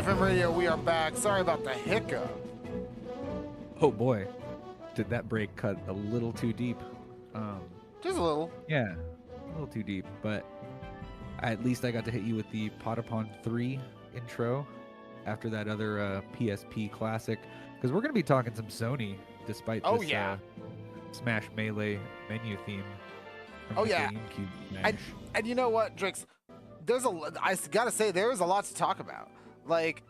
CFM Radio, we are back. Sorry about the hiccup. Oh boy, did that break cut a little too deep? Just a little. Yeah, a little too deep, but at least I got to hit you with the Potapon 3 intro after that other PSP classic, because we're going to be talking some Sony, despite this Smash Melee menu theme. From the GameCube Smash. And you know what, Drix? I gotta say, there's a lot to talk about. Like,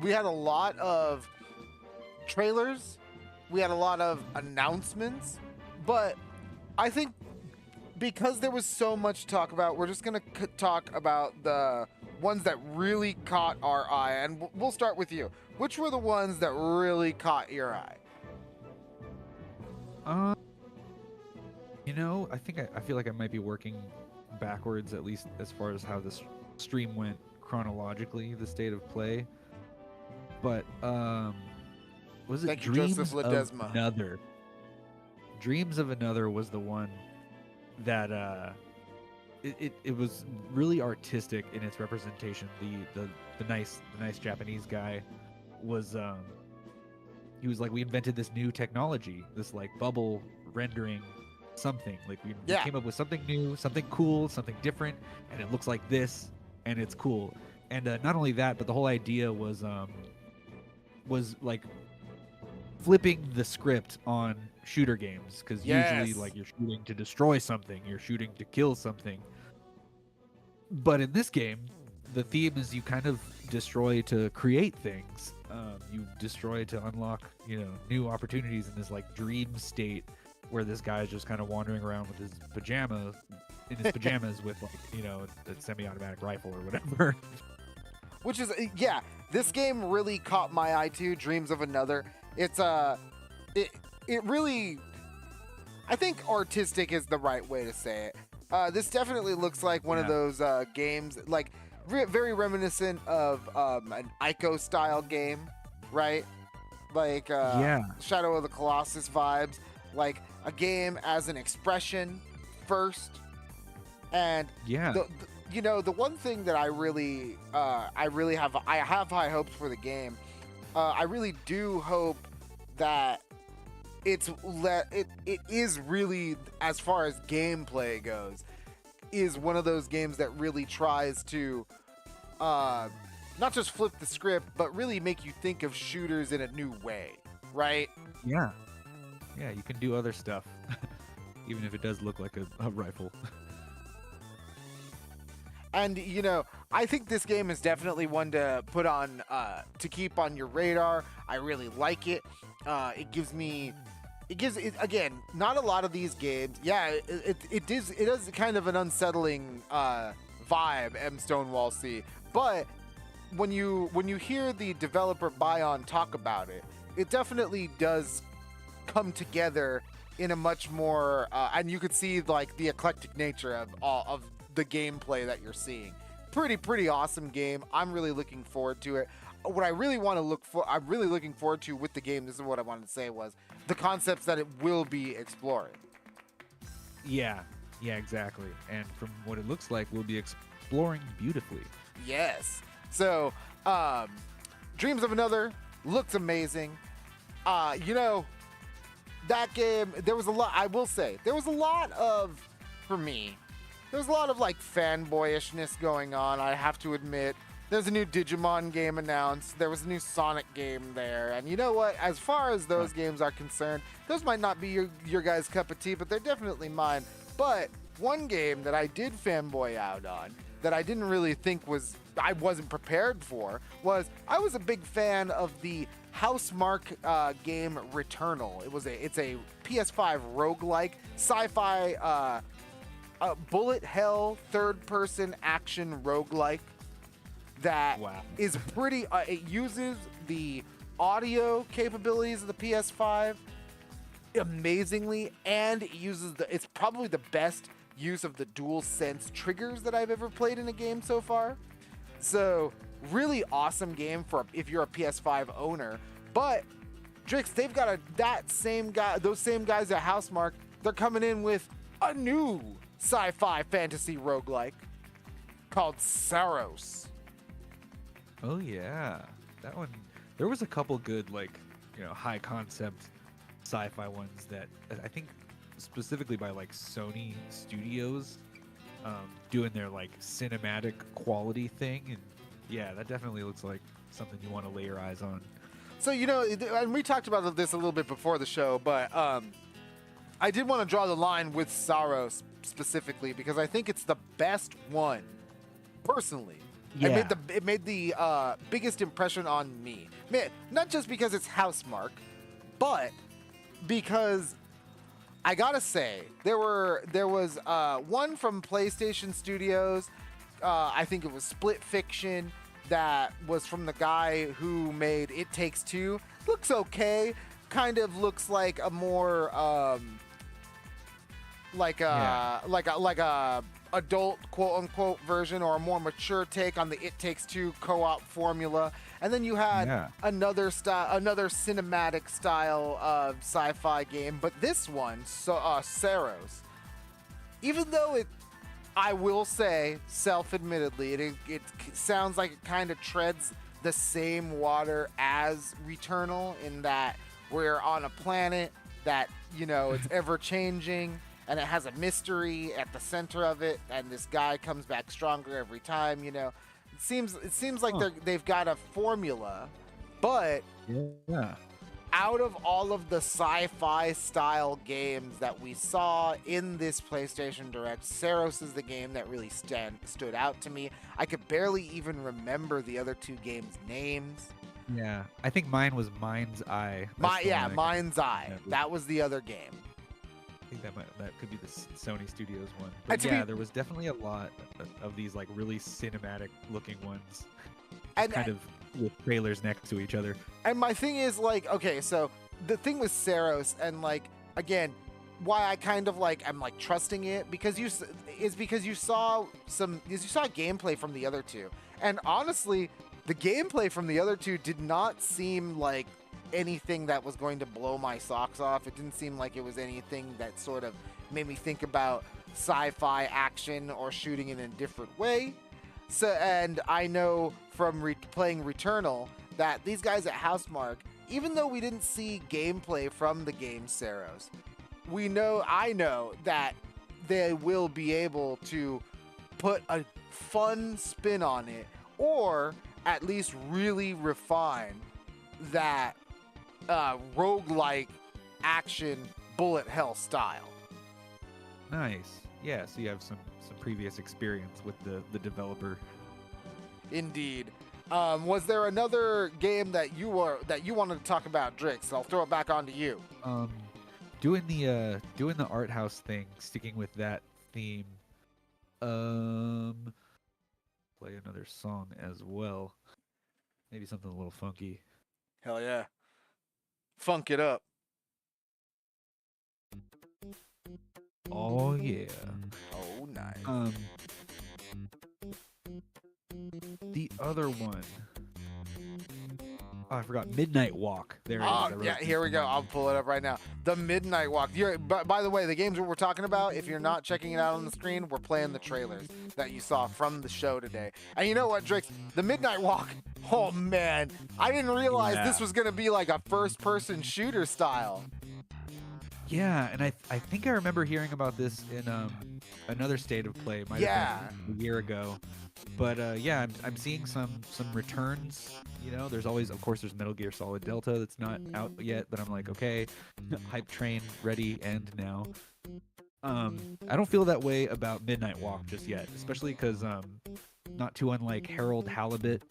we had a lot of trailers, we had a lot of announcements, but I think because there was so much to talk about, we're just gonna talk about the ones that really caught our eye, and we'll start with you. Which were the ones that really caught your eye? You know, I feel like I might be working backwards, at least as far as how this stream went chronologically, the state of play. But was it Thank you, Dreams Joseph of Ledesma. Another? Dreams of Another was the one that it was really artistic in its representation. The nice Japanese guy was he was like, we invented this new technology, this like bubble rendering something. Like we came up with something new, something cool, something different, and it looks like this, and it's cool. And not only that, but the whole idea was like flipping the script on shooter games, because usually like you're shooting to destroy something, you're shooting to kill something. But in this game, the theme is you kind of destroy to create things. You destroy to unlock, new opportunities in this like dream state where this guy is just kind of wandering around with his pajamas with like, a semi-automatic rifle or whatever. Which is, this game really caught my eye too, Dreams of Another. It's, it really, I think artistic is the right way to say it. This definitely looks like one of those games, like very reminiscent of an Ico style game, right? Like Shadow of the Colossus vibes, like a game as an expression first. And the one thing that I have high hopes for the game. I really do hope that it is really, as far as gameplay goes, is one of those games that really tries to not just flip the script, but really make you think of shooters in a new way, right? Yeah, you can do other stuff, even if it does look like a rifle. And, I think this game is definitely one to put on, to keep on your radar. I really like it. It gives, again, not a lot of these games. Yeah, it does kind of an unsettling vibe, M. Stonewall C. But when you hear the developer Bion talk about it, it definitely does come together in a much more, and you could see like the eclectic nature of the gameplay that you're seeing. Pretty awesome game. I'm really looking forward to it. What I'm really looking forward to with the game, this is what I wanted to say, was the concepts that it will be exploring. Yeah, exactly. And from what it looks like, we'll be exploring beautifully. Yes. So, Dreams of Another looks amazing. That game, there was a lot, I will say, there was a lot of, for me, there's a lot of like fanboyishness going on, I have to admit. There's a new Digimon game announced. There was a new Sonic game there. And you know what? As far as those games are concerned, those might not be your guys' cup of tea, but they're definitely mine. But one game that I did fanboy out on, that I didn't really think I wasn't prepared for, was I was a big fan of the Housemarque game Returnal. It's a PS5 roguelike, sci-fi bullet hell third-person action roguelike that is pretty. It uses the audio capabilities of the PS5 amazingly, and it uses it's probably the best use of the DualSense triggers that I've ever played in a game so far. So really awesome game for if you're a PS5 owner. But Drix, they've got those same guys at Housemarque. They're coming in with a new sci-fi fantasy roguelike called Saros. Oh yeah, that one. There was a couple good high concept sci-fi ones that I think specifically by like Sony Studios doing their like cinematic quality thing, and yeah, that definitely looks like something you want to lay your eyes on. So, and we talked about this a little bit before the show, but I did want to draw the line with Saros specifically because I think it's the best one, personally. Yeah. It made the biggest impression on me. Not just because it's Housemarque, but because I gotta say there was one from PlayStation Studios. I think it was Split Fiction. That was from the guy who made It Takes Two. Looks okay. Kind of looks like a more like a adult quote unquote version or a more mature take on the It Takes Two co-op formula. And then you had another cinematic style of sci-fi game, but this one, Saros, even though I will say, self-admittedly, it sounds like it kind of treads the same water as Returnal in that we're on a planet that, it's ever-changing and it has a mystery at the center of it, and this guy comes back stronger every time, It seems like they've got a formula, but out of all of the sci-fi style games that we saw in this PlayStation Direct, Saros is the game that really stood out to me. I could barely even remember the other two games' names. Yeah, I think mine was Mind's Eye. Mind's Eye. That was the other game. I think that could be the Sony Studios one. But there was definitely a lot of these like really cinematic looking ones, kind of with trailers next to each other. And my thing is like, okay, so the thing with Saros, and like again, why I kind of like I'm like trusting it because you saw gameplay from the other two, and honestly, the gameplay from the other two did not seem like anything that was going to blow my socks off. It didn't seem like it was anything that sort of made me think about sci-fi action or shooting in a different way. So, and I know from playing Returnal that these guys at Housemarque, even though we didn't see gameplay from the game Saros, I know that they will be able to put a fun spin on it, or at least really refine that roguelike action bullet hell style. Nice. Yeah, so you have some previous experience with the developer. Indeed. Was there another game that you wanted to talk about, Drix? I'll throw it back onto you. Doing the art house thing, sticking with that theme. Play another song as well. Maybe something a little funky. Hell yeah. Funk it up. Oh yeah. Oh nice. The other one. Oh, I forgot. Midnight Walk. There it is. Yeah, here we go. I'll pull it up right now. The Midnight Walk. By the way, the games that we're talking about, if you're not checking it out on the screen, we're playing the trailers that you saw from the show today. And you know what, Drix? The Midnight Walk. Oh, man. I didn't realize this was going to be like a first-person shooter style. Yeah, and I think I remember hearing about this in another State of Play. Might have been a year ago. But I'm seeing some returns. There's always, of course, there's Metal Gear Solid Delta that's not out yet, but I'm like, okay, hype train ready and now. I don't feel that way about Midnight Walk just yet, especially because not too unlike Harold Halibut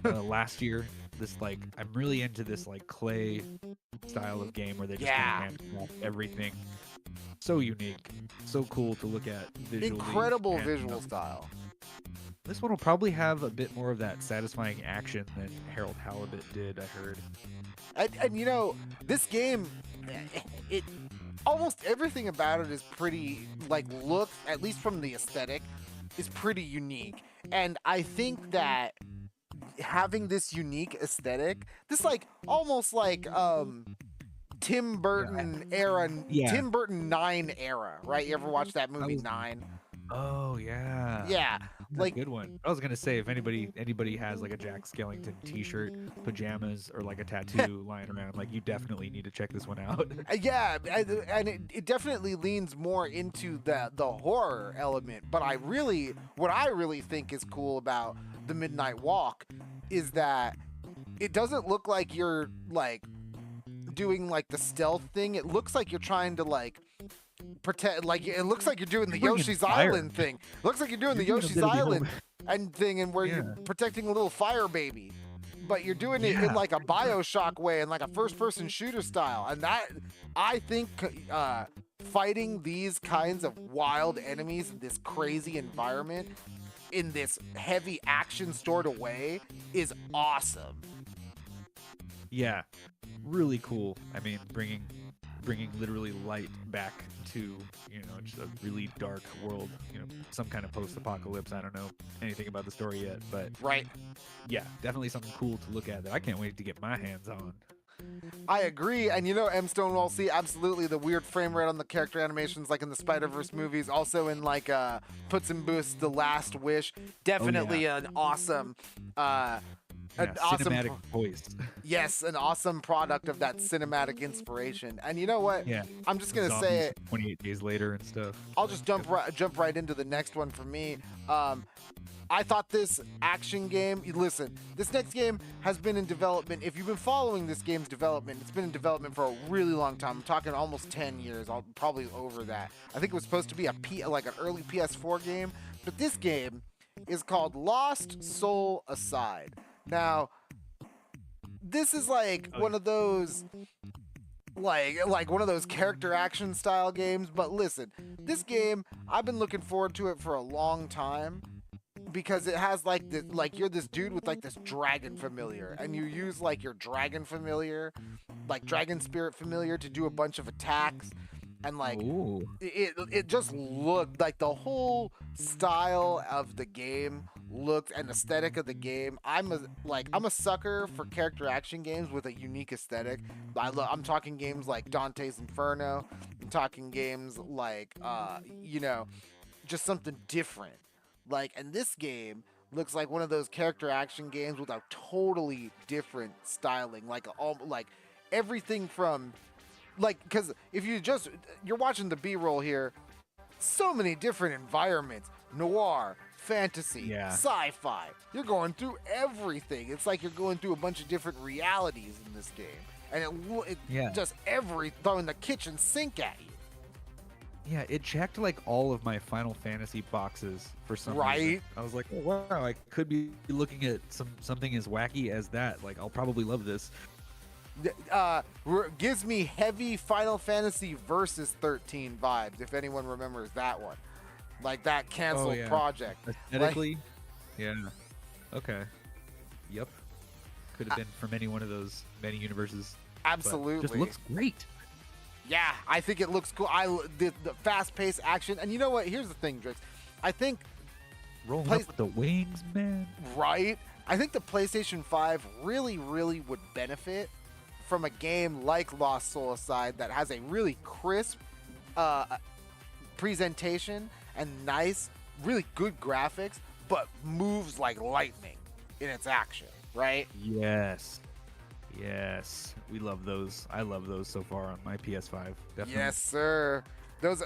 last year. This I'm really into this clay style of game where they just kind of everything. So unique, so cool to look at visually. Incredible visual style. This one will probably have a bit more of that satisfying action than Harold Halibut did, I heard. And this game, it almost everything about it is pretty, look, at least from the aesthetic, is pretty unique. And I think that having this unique aesthetic, this almost Tim Burton era, Tim Burton 9 era, right? You ever watch that movie 9? Oh, yeah. Yeah. That's a good one. I was gonna say if anybody has like a Jack Skellington T-shirt, pajamas, or like a tattoo lying around, like you definitely need to check this one out. Yeah, and it definitely leans more into the horror element. But what I really think is cool about the Midnight Walk is that it doesn't look like you're like doing like the stealth thing. It looks like you're trying to like protect, like it looks like you're doing the Yoshi's Island thing. It looks like you're doing the Yoshi's Island and thing, and where you're protecting a little fire baby, but you're doing it in like a BioShock way and like a first-person shooter style. And that, I think, fighting these kinds of wild enemies in this crazy environment in this heavy action stored away is awesome. Yeah, really cool. I mean, bringing literally light back to, just a really dark world, some kind of post-apocalypse. I don't know anything about the story yet, but right. Yeah, definitely something cool to look at that I can't wait to get my hands on. I agree, and M. Stonewall C, absolutely, the weird frame rate on the character animations like in the Spider-Verse movies, also in like Puss in Boots, The Last Wish, definitely an awesome cinematic voice. Yes, an awesome product of that cinematic inspiration. And you know what? Yeah. I'm just going to say it. 28 days later and stuff. I'll just jump right into the next one for me. I thought this action game, listen, this next game has been in development. If you've been following this game's development, it's been in development for a really long time. I'm talking almost 10 years, probably over that. I think it was supposed to be like an early PS4 game, but this game is called Lost Soul Aside. Now, this is like one of those like one of those character action style games, but listen, this game, I've been looking forward to it for a long time because it has like this, like you're this dude with like this dragon familiar, and you use like your dragon familiar, like dragon spirit familiar, to do a bunch of attacks. And like it just looked like the whole style of the game looked, and aesthetic of the game. I'm a sucker for character action games with a unique aesthetic. I'm talking games like Dante's Inferno. I'm talking games like just something different. And this game looks like one of those character action games with a totally different styling. Like everything from because if you're watching the B-roll here, so many different environments, noir, fantasy, sci-fi. You're going through everything. It's like you're going through a bunch of different realities in this game, and it just throwing the kitchen sink at you. Yeah, it checked like all of my Final Fantasy boxes for some reason. I was like, oh, wow, I could be looking at something as wacky as that. Like, I'll probably love this. Gives me heavy Final Fantasy Versus 13 vibes, if anyone remembers that one. Like that canceled project. Aesthetically? Yeah. Okay. Yep. Could have been from any one of those many universes. Absolutely. Just looks great. Yeah, I think it looks cool. The fast-paced action. And you know what? Here's the thing, Drix. I think rolling up with the wings, man. Right? I think the PlayStation 5 really, really would benefit from a game like Lost Soul Aside that has a really crisp presentation and nice, really good graphics, but moves like lightning in its action, right? Yes. We love those. I love those so far on my PS5. Definitely. Yes, sir. Those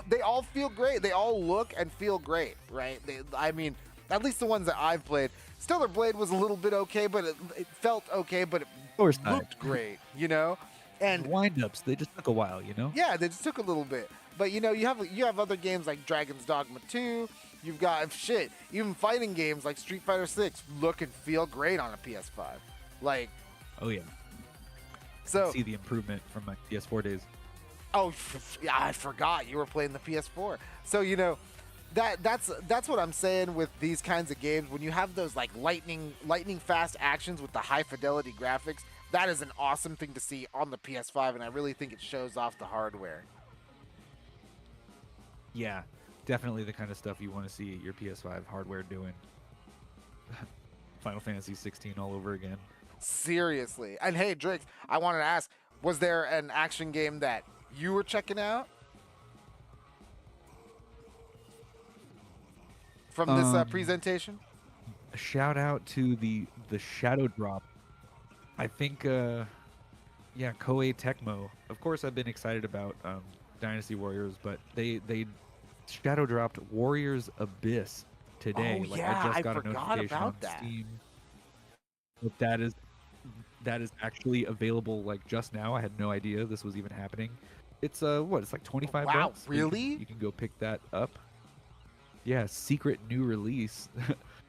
they all feel great. They all look and feel great, right? I mean, at least the ones that I've played. Stellar Blade was a little bit okay, but it felt okay, but it looked great, And wind-ups, they just took a while, Yeah, they just took a little bit. But you have other games like Dragon's Dogma 2. You've got even fighting games like Street Fighter 6 look and feel great on a PS5. Like, oh yeah. So see the improvement from my PS4 days. Oh yeah, I forgot you were playing the PS4. So that's what I'm saying with these kinds of games. When you have those like lightning fast actions with the high fidelity graphics, that is an awesome thing to see on the PS5, and I really think it shows off the hardware. Yeah, definitely the kind of stuff you want to see your PS5 hardware doing. Final Fantasy 16 all over again. Seriously. And hey, Drake, I wanted to ask, was there an action game that you were checking out? from this presentation? A shout out to the Shadow Drop. I think, Koei Tecmo. Of course, I've been excited about Dynasty Warriors, but they Shadow dropped Warriors Abyss today. Oh, yeah, I just got a forgot notification about on that. Steam that is actually available like just now. I had no idea this was even happening. It's it's like $25. Wow, really? You can go pick that up. Yeah, secret new release.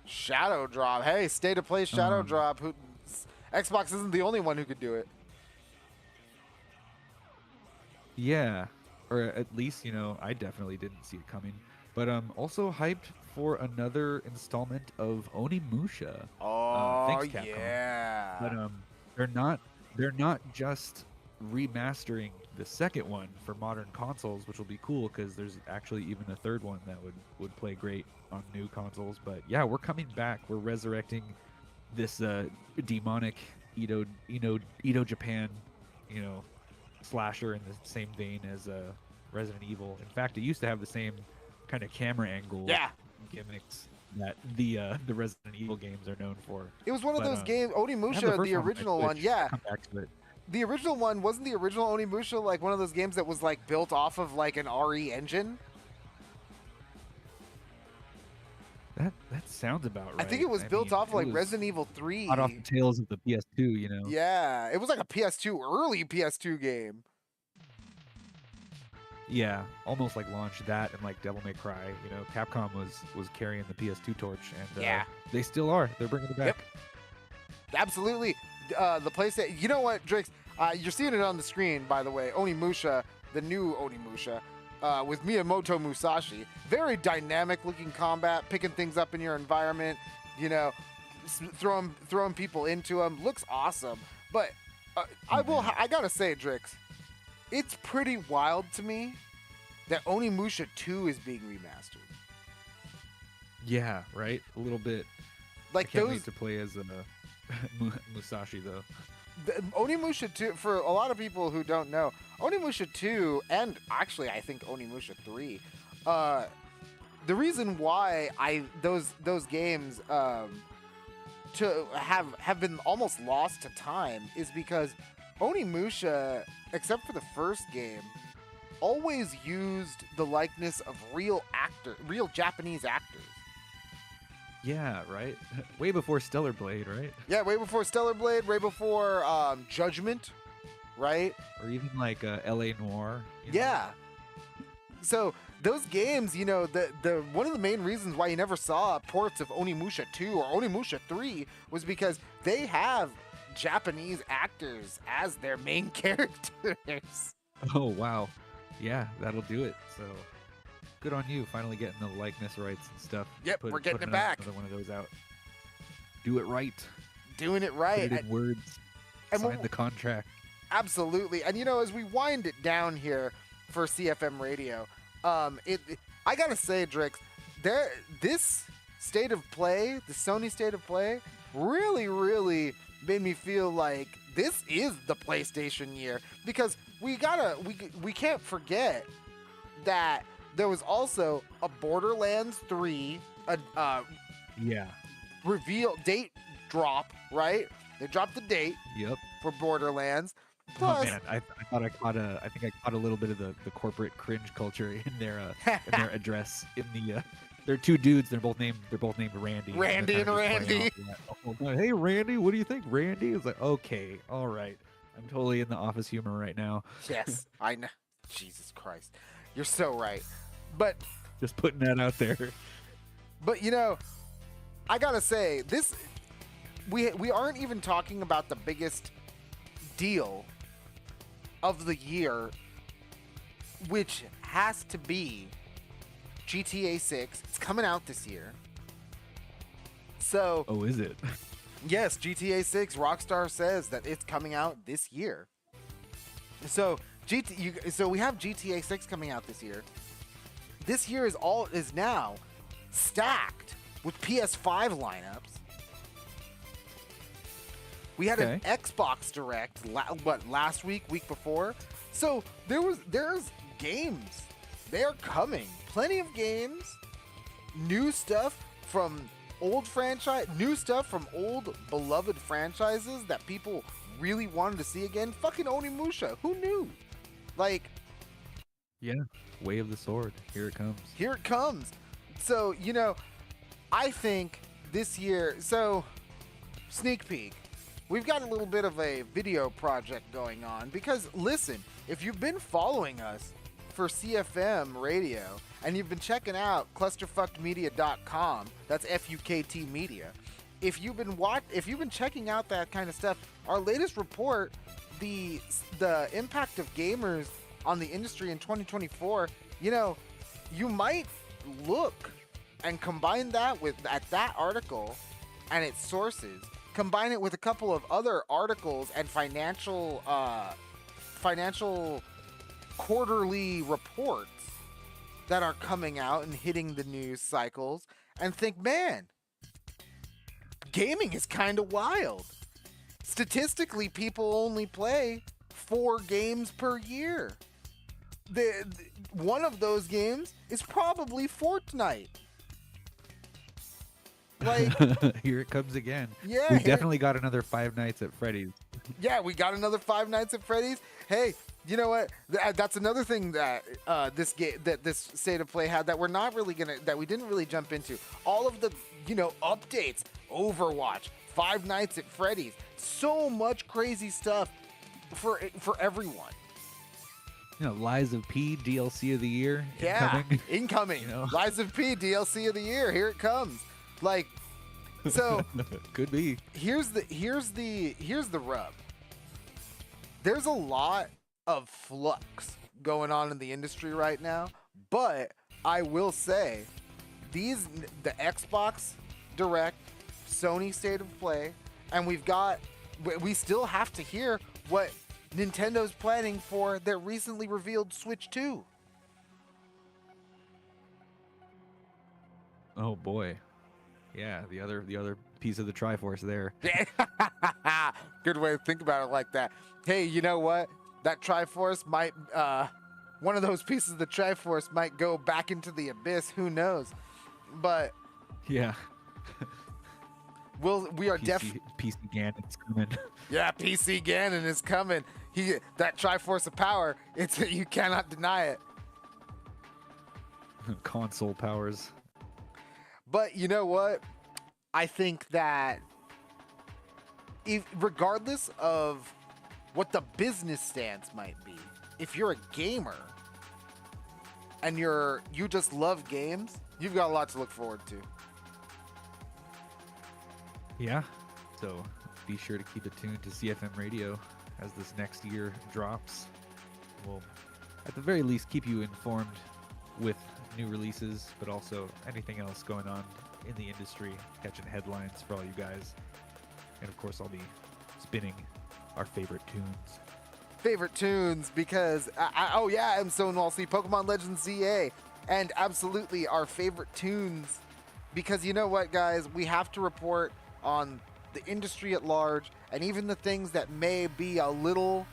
Shadow Drop. Hey, State of Play Shadow Drop. Xbox isn't the only one who could do it. Yeah, or at least, I definitely didn't see it coming. But also hyped for another installment of Onimusha. Oh, Thanks, Capcom. yeah. But they're not just remastering the second one for modern consoles, which will be cool because there's actually even a third one that would play great on new consoles. But yeah, we're coming back. We're resurrecting this demonic Edo Japan, slasher in the same vein as Resident Evil. In fact, it used to have the same kind of camera angle gimmicks that the Resident Evil games are known for. It was one of those games, Onimusha, the original one. Yeah. Come back to it. The original one, wasn't the original Onimusha like one of those games that was like built off of like an RE engine? That sounds about right. I think it was built off like Resident Evil 3. Hot off the tails of the PS2, Yeah, it was like a early PS2 game. Yeah, almost like launched that and like Devil May Cry. Capcom was carrying the PS2 torch, and they still are. They're bringing it back. Yep. Absolutely. The PlayStation. You know what, Drix? You're seeing it on the screen, by the way. Onimusha, the new Onimusha, with Miyamoto Musashi. Very dynamic-looking combat, picking things up in your environment. Throwing people into them. Looks awesome. But I gotta say, Drix, it's pretty wild to me that Onimusha 2 is being remastered. Yeah, right. A little bit. Like I can't wait to play as Musashi though. Onimusha 2, for a lot of people who don't know, Onimusha 2 and actually I think Onimusha 3, the reason why those games to have been almost lost to time is because Onimusha, except for the first game, always used the likeness of real Japanese actors. Yeah, right. Way before Stellar Blade, right? Yeah, way before Stellar Blade, way before Judgment, right? Or even like L.A. Noire. Yeah. So those games, the one of the main reasons why you never saw ports of Onimusha 2 or Onimusha 3 was because they have Japanese actors as their main characters. Oh, wow. Yeah, that'll do it. So good on you, finally getting the likeness rights and stuff. Yep, we're getting it back. Another one of those out. Do it right. Doing it right. Put it in words. Sign the contract. Absolutely. And as we wind it down here for CFM Radio, I gotta say, Drix, this state of play, the Sony state of play, really, really made me feel like this is the PlayStation year, because we can't forget that there was also a Borderlands 3 reveal date drop, right? They dropped the date. Yep. For Borderlands. Plus, oh man, I thought I caught a little bit of the corporate cringe culture in their address. In the they're two dudes. They're both named Randy. Randy and Randy. Hey Randy, what do you think? Randy is like, okay, all right. I'm totally in the office humor right now. Yes, I know. Jesus Christ, you're so right. But just putting that out there. But I gotta say, this we aren't even talking about the biggest deal of the year, which has to be GTA 6. It's coming out this year. So, oh, is it? Yes, GTA 6. Rockstar says that it's coming out this year. So we have GTA 6 coming out this year. This year is now stacked with PS5 lineups. We had an Xbox Direct last week before. So there's games. They are coming. Plenty of games. new stuff from new stuff from old beloved franchises that people really wanted to see again. Fucking Onimusha. Who knew? Like, Yeah. Way of the Sword. Here it comes. here it comes. So, I think this year, sneak peek. We've got a little bit of a video project going on because, listen, if you've been following us for CFM Radio and you've been checking out clusterfuckedmedia.com, that's FUKT Media. If you've been checking out that kind of stuff, our latest report, the impact of gamers on the industry in 2024, you might look and combine that with that article and its sources, combine it with a couple of other articles and financial quarterly reports that are coming out and hitting the news cycles, and think, man, gaming is kind of wild. Statistically, people only play 4 games per year. One of those games is probably Fortnite. Like, here it comes again. Yeah, we definitely got another Five Nights at Freddy's. Yeah, we got another Five Nights at Freddy's. Hey, you know what? That's another thing that this State of Play had that we didn't really jump into. All of the updates, Overwatch, Five Nights at Freddy's, so much crazy stuff for everyone. Lies of P DLC of the year. Yeah, incoming. Lies of P DLC of the year. Here it comes. Like, so could be. Here's the rub. There's a lot of flux going on in the industry right now, but I will say the Xbox Direct, Sony State of Play, and we still have to hear what Nintendo's planning for their recently revealed Switch 2. Oh boy. Yeah, the other piece of the Triforce there. Good way to think about it like that. Hey, you know what? That Triforce might, one of those pieces of the Triforce might go back into the abyss. Who knows? But yeah, we are PC Ganon's coming. Yeah, PC Ganon is coming. That Triforce of power. You cannot deny it. Console powers. But you know what? I think that regardless of what the business stance might be, if you're a gamer and you just love games, you've got a lot to look forward to. Yeah. So be sure to keep it tuned to CFM Radio as this next year drops. We'll, at the very least, keep you informed with new releases, but also anything else going on in the industry, catching headlines for all you guys. And of course, I'll be spinning our favorite tunes. Because I'm Stonewall C, Pokemon Legends ZA, and absolutely our favorite tunes. Because you know what, guys, we have to report on the industry at large, and even the things that may be a little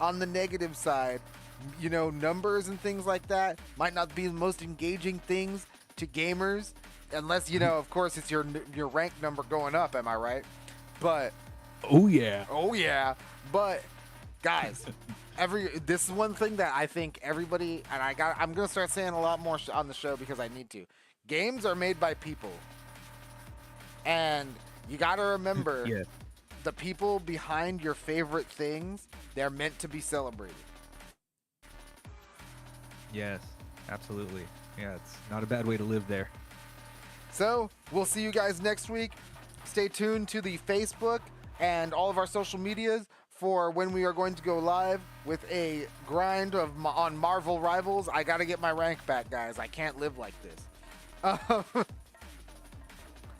on the negative side. Numbers and things like that might not be the most engaging things to gamers, unless of course it's your rank number going up. Am I right? But oh yeah. But guys, this is one thing that I think everybody, and I'm gonna start saying a lot more on the show because I need to. Games are made by people, and you gotta remember yeah. The people behind your favorite things, they're meant to be celebrated. Yes, absolutely. Yeah, it's not a bad way to live there. So, we'll see you guys next week. Stay tuned to the Facebook and all of our social medias for when we are going to go live with a grind on Marvel Rivals. I got to get my rank back, guys. I can't live like this.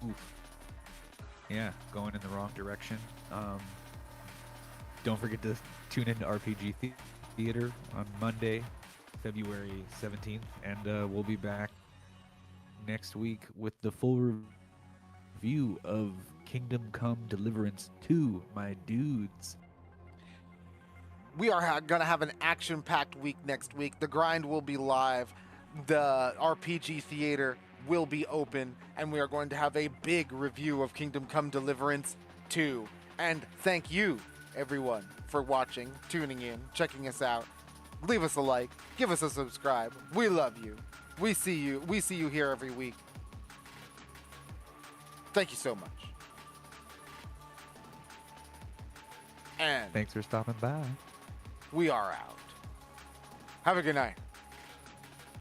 Oof. Yeah, going in the wrong direction. Don't forget to tune into RPG Theater on Monday, February 17th, and we'll be back next week with the full review of Kingdom Come Deliverance 2, my dudes. We are going to have an action-packed week next week. The grind will be live. The RPG Theater will be open, and we are going to have a big review of Kingdom Come Deliverance 2. And thank you, everyone, for watching, tuning in, checking us out. Leave us a like, give us a subscribe. We love you. We see you here every week. Thank you so much. And Thanks for stopping by. we are out. Have a good night.